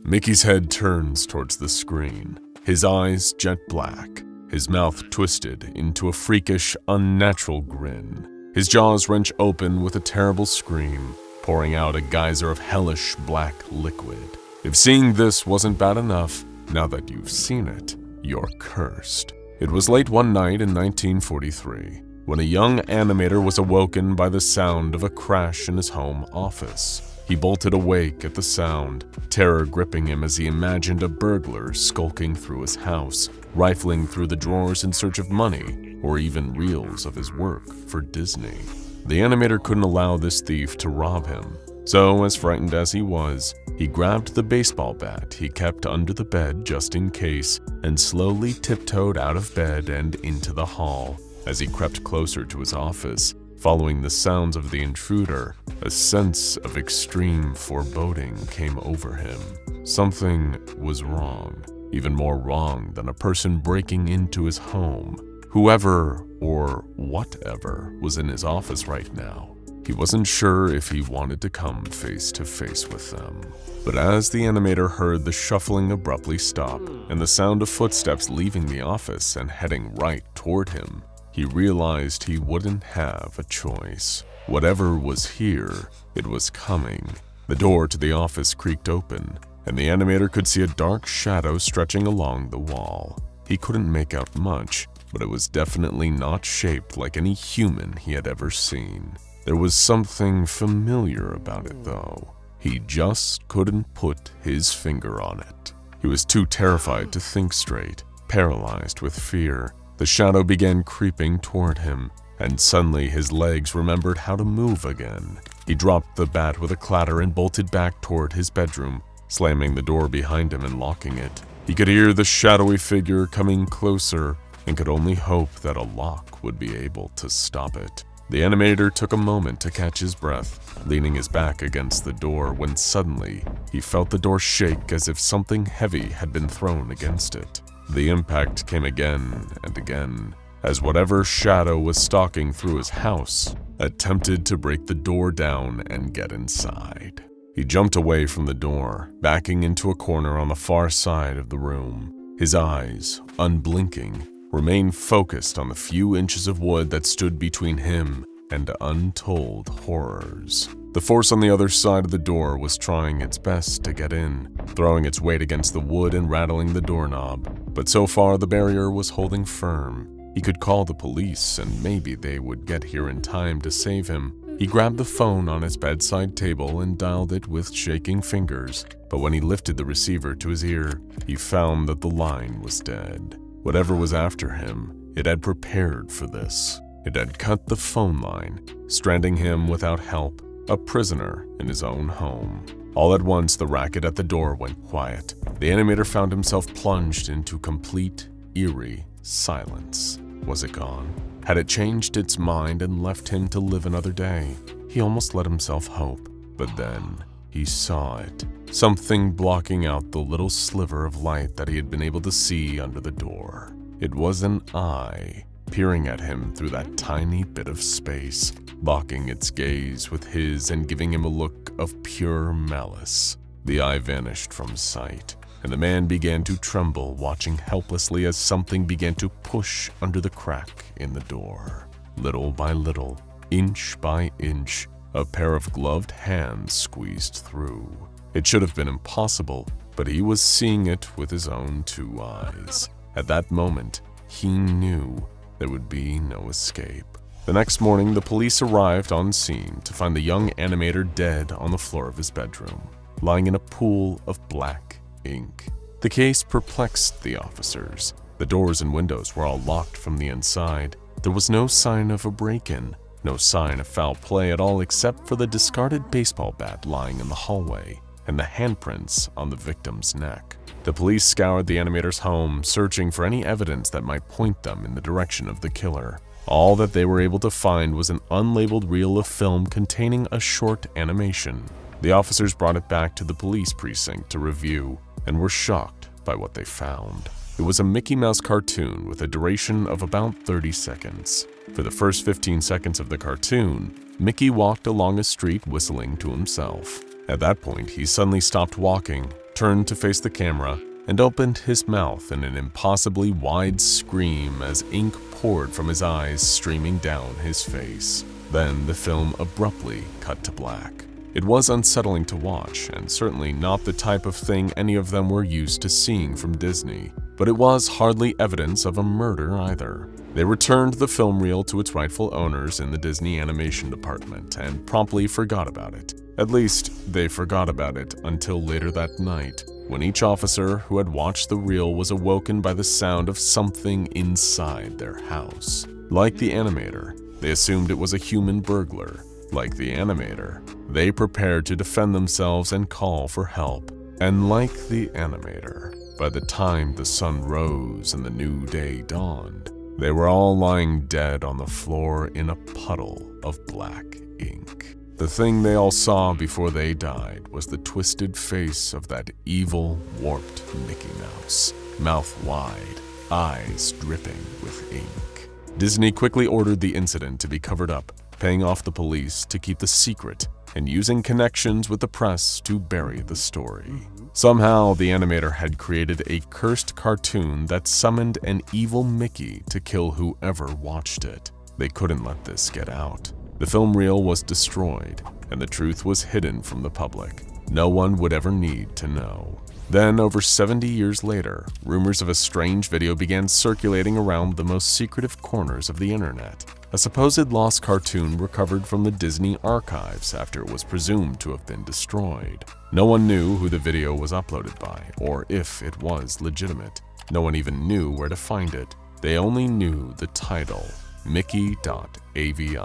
Mickey's head turns towards the screen, his eyes jet black, his mouth twisted into a freakish, unnatural grin. His jaws wrench open with a terrible scream, pouring out a geyser of hellish black liquid. If seeing this wasn't bad enough, now that you've seen it, you're cursed. It was late one night in 1943 when a young animator was awoken by the sound of a crash in his home office. He bolted awake at the sound, terror gripping him as he imagined a burglar skulking through his house, rifling through the drawers in search of money or even reels of his work for Disney. The animator couldn't allow this thief to rob him, so as frightened as he was, he grabbed the baseball bat he kept under the bed just in case and slowly tiptoed out of bed and into the hall. As he crept closer to his office, following the sounds of the intruder, a sense of extreme foreboding came over him. Something was wrong, even more wrong than a person breaking into his home. Whoever or whatever was in his office right now, he wasn't sure if he wanted to come face to face with them. But as the animator heard the shuffling abruptly stop and the sound of footsteps leaving the office and heading right toward him, he realized he wouldn't have a choice. Whatever was here, it was coming. The door to the office creaked open, and the animator could see a dark shadow stretching along the wall. He couldn't make out much, but it was definitely not shaped like any human he had ever seen. There was something familiar about it, though. He just couldn't put his finger on it. He was too terrified to think straight, paralyzed with fear. The shadow began creeping toward him, and suddenly his legs remembered how to move again. He dropped the bat with a clatter and bolted back toward his bedroom, slamming the door behind him and locking it. He could hear the shadowy figure coming closer and could only hope that a lock would be able to stop it. The animator took a moment to catch his breath, leaning his back against the door when suddenly he felt the door shake as if something heavy had been thrown against it. The impact came again and again, as whatever shadow was stalking through his house attempted to break the door down and get inside. He jumped away from the door, backing into a corner on the far side of the room. His eyes, unblinking, remained focused on the few inches of wood that stood between him and untold horrors. The force on the other side of the door was trying its best to get in, throwing its weight against the wood and rattling the doorknob. But so far the barrier was holding firm. He could call the police and maybe they would get here in time to save him. He grabbed the phone on his bedside table and dialed it with shaking fingers, but when he lifted the receiver to his ear, he found that the line was dead. Whatever was after him, it had prepared for this. It had cut the phone line, stranding him without help, a prisoner in his own home. All at once, the racket at the door went quiet. The animator found himself plunged into complete, eerie silence. Was it gone? Had it changed its mind and left him to live another day? He almost let himself hope, but then he saw it. Something blocking out the little sliver of light that he had been able to see under the door. It was an eye, peering at him through that tiny bit of space, locking its gaze with his and giving him a look of pure malice. The eye vanished from sight, and the man began to tremble, watching helplessly as something began to push under the crack in the door. Little by little, inch by inch, a pair of gloved hands squeezed through. It should have been impossible, but he was seeing it with his own two eyes. At that moment, he knew there would be no escape. The next morning, the police arrived on scene to find the young animator dead on the floor of his bedroom, lying in a pool of black ink. The case perplexed the officers. The doors and windows were all locked from the inside. There was no sign of a break-in, no sign of foul play at all except for the discarded baseball bat lying in the hallway and the handprints on the victim's neck. The police scoured the animator's home, searching for any evidence that might point them in the direction of the killer. All that they were able to find was an unlabeled reel of film containing a short animation. The officers brought it back to the police precinct to review and were shocked by what they found. It was a Mickey Mouse cartoon with a duration of about 30 seconds. For the first 15 seconds of the cartoon, Mickey walked along a street whistling to himself. At that point, he suddenly stopped walking, turned to face the camera, and opened his mouth in an impossibly wide scream as ink poured from his eyes streaming down his face. Then the film abruptly cut to black. It was unsettling to watch, and certainly not the type of thing any of them were used to seeing from Disney, but it was hardly evidence of a murder either. They returned the film reel to its rightful owners in the Disney animation department and promptly forgot about it. At least, they forgot about it until later that night, when each officer who had watched the reel was awoken by the sound of something inside their house. Like the animator, they assumed it was a human burglar. Like the animator, they prepared to defend themselves and call for help. And like the animator, by the time the sun rose and the new day dawned, they were all lying dead on the floor in a puddle of black ink. The thing they all saw before they died was the twisted face of that evil, warped Mickey Mouse, mouth wide, eyes dripping with ink. Disney quickly ordered the incident to be covered up, paying off the police to keep the secret and using connections with the press to bury the story. Somehow, the animator had created a cursed cartoon that summoned an evil Mickey to kill whoever watched it. They couldn't let this get out. The film reel was destroyed, and the truth was hidden from the public. No one would ever need to know. Then, over 70 years later, rumors of a strange video began circulating around the most secretive corners of the internet. A supposed lost cartoon recovered from the Disney archives after it was presumed to have been destroyed. No one knew who the video was uploaded by, or if it was legitimate. No one even knew where to find it. They only knew the title, Mickey.Avi.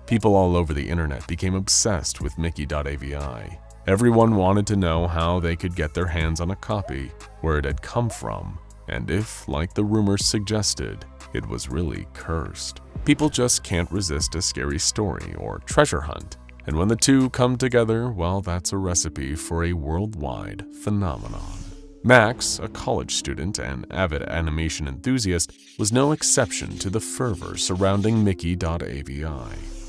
People all over the internet became obsessed with Mickey.Avi. Everyone wanted to know how they could get their hands on a copy, where it had come from, and if, like the rumors suggested, it was really cursed. People just can't resist a scary story or treasure hunt, and when the two come together, well, that's a recipe for a worldwide phenomenon. Max, a college student and avid animation enthusiast, was no exception to the fervor surrounding Mickey.Avi.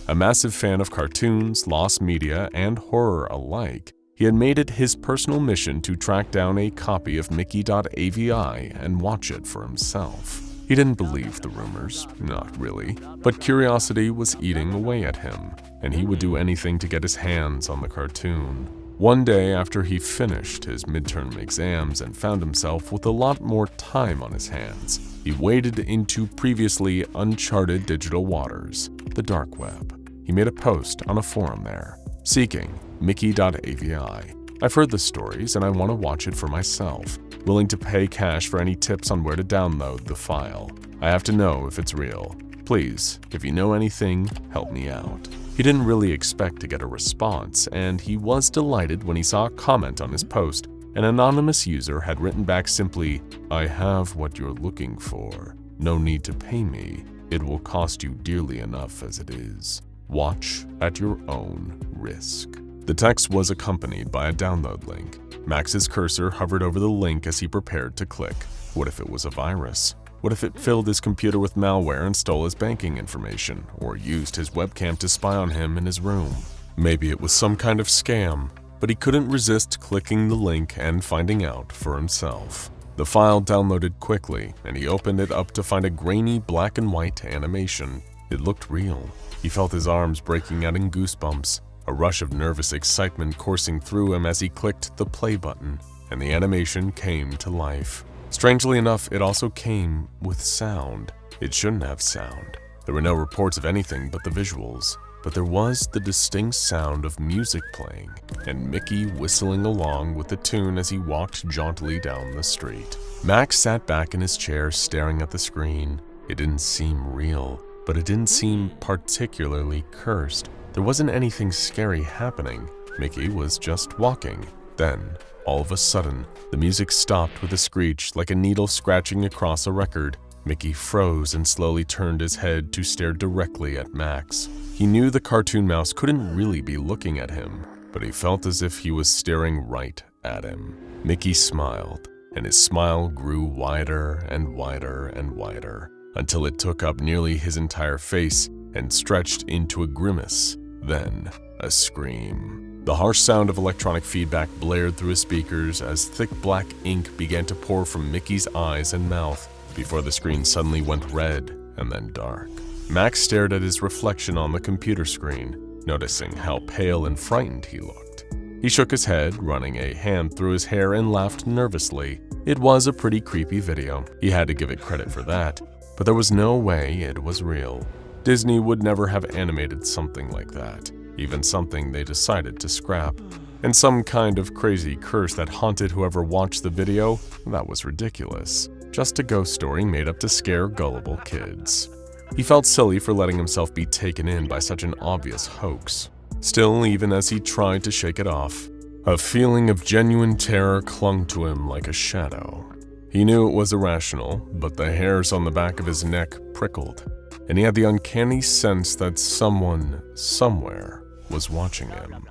A massive fan of cartoons, lost media, and horror alike, he had made it his personal mission to track down a copy of Mickey.Avi and watch it for himself. He didn't believe the rumors, not really, but curiosity was eating away at him, and he would do anything to get his hands on the cartoon. One day after he finished his midterm exams and found himself with a lot more time on his hands, he waded into previously uncharted digital waters, the dark web. He made a post on a forum there, seeking Mickey.Avi. I've heard the stories and I want to watch it for myself, willing to pay cash for any tips on where to download the file. I have to know if it's real. Please, if you know anything, help me out. He didn't really expect to get a response, and he was delighted when he saw a comment on his post. An anonymous user had written back simply, "I have what you're looking for. No need to pay me. It will cost you dearly enough as it is. Watch at your own risk." The text was accompanied by a download link. Max's cursor hovered over the link as he prepared to click. What if it was a virus? What if it filled his computer with malware and stole his banking information, or used his webcam to spy on him in his room? Maybe it was some kind of scam, but he couldn't resist clicking the link and finding out for himself. The file downloaded quickly, and he opened it up to find a grainy black and white animation. It looked real. He felt his arms breaking out in goosebumps, a rush of nervous excitement coursing through him as he clicked the play button, and the animation came to life. Strangely enough, it also came with sound. It shouldn't have sound. There were no reports of anything but the visuals, but there was the distinct sound of music playing, and Mickey whistling along with the tune as he walked jauntily down the street. Max sat back in his chair staring at the screen. It didn't seem real, but it didn't seem particularly cursed. There wasn't anything scary happening. Mickey was just walking. Then, all of a sudden, the music stopped with a screech like a needle scratching across a record. Mickey froze and slowly turned his head to stare directly at Max. He knew the cartoon mouse couldn't really be looking at him, but he felt as if he was staring right at him. Mickey smiled, and his smile grew wider and wider and wider, until it took up nearly his entire face and stretched into a grimace, then a scream. The harsh sound of electronic feedback blared through his speakers as thick black ink began to pour from Mickey's eyes and mouth before the screen suddenly went red and then dark. Max stared at his reflection on the computer screen, noticing how pale and frightened he looked. He shook his head, running a hand through his hair, and laughed nervously. It was a pretty creepy video. He had to give it credit for that, but there was no way it was real. Disney would never have animated something like that, even something they decided to scrap. And some kind of crazy curse that haunted whoever watched the video, that was ridiculous. Just a ghost story made up to scare gullible kids. He felt silly for letting himself be taken in by such an obvious hoax. Still, even as he tried to shake it off, a feeling of genuine terror clung to him like a shadow. He knew it was irrational, but the hairs on the back of his neck prickled, and he had the uncanny sense that someone, somewhere, was watching him.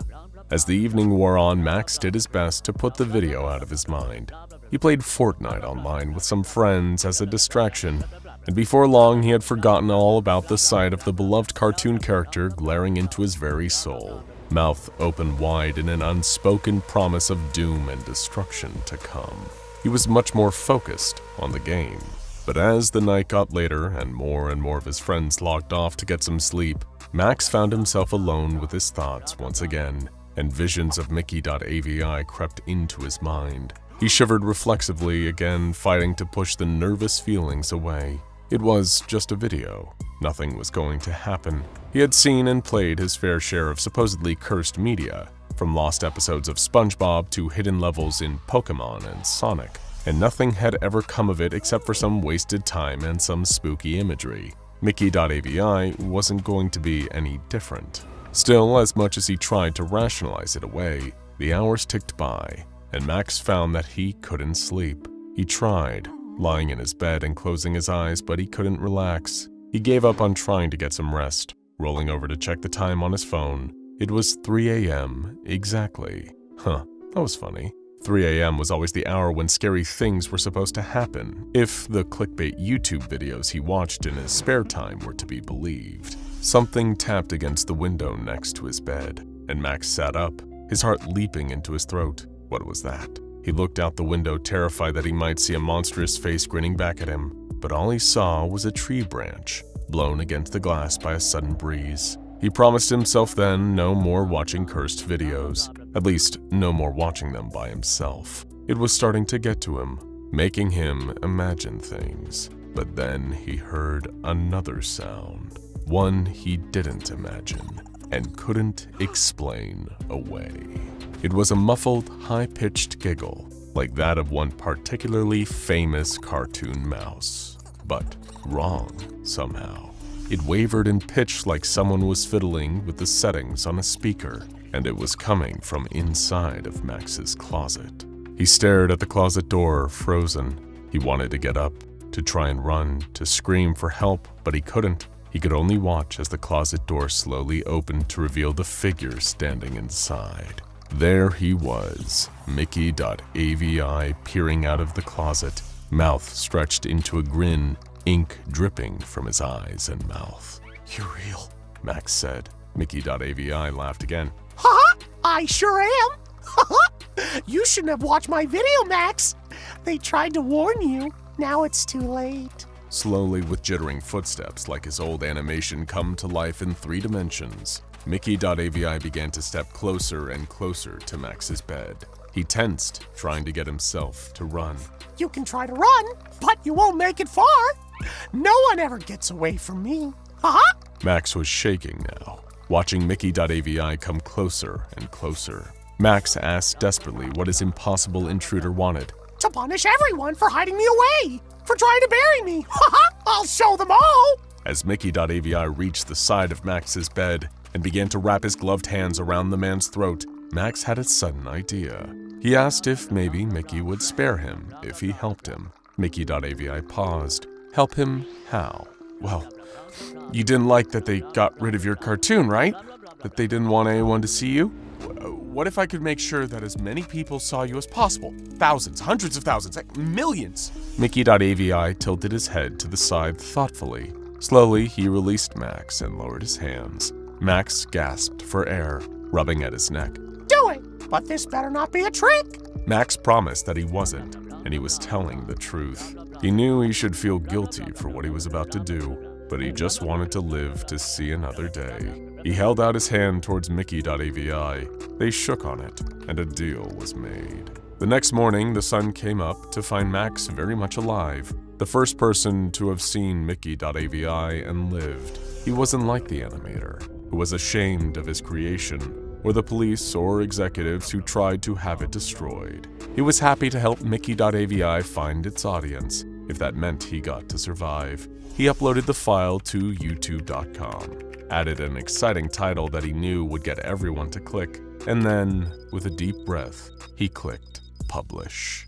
As the evening wore on, Max did his best to put the video out of his mind. He played Fortnite online with some friends as a distraction, and before long he had forgotten all about the sight of the beloved cartoon character glaring into his very soul, mouth open wide in an unspoken promise of doom and destruction to come. He was much more focused on the game. But as the night got later and more of his friends logged off to get some sleep, Max found himself alone with his thoughts once again, and visions of Mickey.Avi crept into his mind. He shivered reflexively again, fighting to push the nervous feelings away. It was just a video. Nothing was going to happen. He had seen and played his fair share of supposedly cursed media, from lost episodes of SpongeBob to hidden levels in Pokemon and Sonic, and nothing had ever come of it except for some wasted time and some spooky imagery. Mickey.Avi wasn't going to be any different. Still, as much as he tried to rationalize it away, the hours ticked by, and Max found that he couldn't sleep. He tried, lying in his bed and closing his eyes, but he couldn't relax. He gave up on trying to get some rest, rolling over to check the time on his phone. It was 3 a.m. exactly. That was funny. 3 a.m. was always the hour when scary things were supposed to happen, if the clickbait YouTube videos he watched in his spare time were to be believed. Something tapped against the window next to his bed, and Max sat up, his heart leaping into his throat. What was that? He looked out the window, terrified that he might see a monstrous face grinning back at him, but all he saw was a tree branch, blown against the glass by a sudden breeze. He promised himself then no more watching cursed videos, at least no more watching them by himself. It was starting to get to him, making him imagine things. But then he heard another sound, one he didn't imagine and couldn't explain away. It was a muffled, high-pitched giggle, like that of one particularly famous cartoon mouse. But wrong, somehow. It wavered in pitch like someone was fiddling with the settings on a speaker, and it was coming from inside of Max's closet. He stared at the closet door, frozen. He wanted to get up, to try and run, to scream for help, but he couldn't. He could only watch as the closet door slowly opened to reveal the figure standing inside. There he was, Mickey.Avi peering out of the closet, mouth stretched into a grin, ink dripping from his eyes and mouth. "You're real," Max said. Mickey.Avi laughed again. "Ha! I sure am! You shouldn't have watched my video, Max. They tried to warn you. Now it's too late." Slowly, with jittering footsteps like his old animation come to life in 3 dimensions, Mickey.Avi began to step closer and closer to Max's bed. He tensed, trying to get himself to run. "You can try to run, but you won't make it far. No one ever gets away from me. Ha-ha!" Max was shaking now, watching Mickey.Avi come closer and closer. Max asked desperately what his impossible intruder wanted. "To punish everyone for hiding me away, for trying to bury me. Ha-ha! I'll show them all." As Mickey.Avi reached the side of Max's bed and began to wrap his gloved hands around the man's throat, Max had a sudden idea. He asked if maybe Mickey would spare him if he helped him. Mickey.Avi paused. "Help him how?" "Well, you didn't like that they got rid of your cartoon, right? That they didn't want anyone to see you? What if I could make sure that as many people saw you as possible? Thousands, hundreds of thousands, like millions." Mickey.Avi tilted his head to the side thoughtfully. Slowly, he released Max and lowered his hands. Max gasped for air, rubbing at his neck. but this better not be a trick. Max promised that he wasn't, and he was telling the truth. He knew he should feel guilty for what he was about to do, but he just wanted to live to see another day. He held out his hand towards Mickey.Avi. They shook on it, and a deal was made. The next morning, the sun came up to find Max very much alive, the first person to have seen Mickey.Avi and lived. He wasn't like the animator, who was ashamed of his creation, or the police or executives who tried to have it destroyed. He was happy to help Mickey.Avi find its audience, if that meant he got to survive. He uploaded the file to youtube.com, added an exciting title that he knew would get everyone to click, and then, with a deep breath, he clicked publish.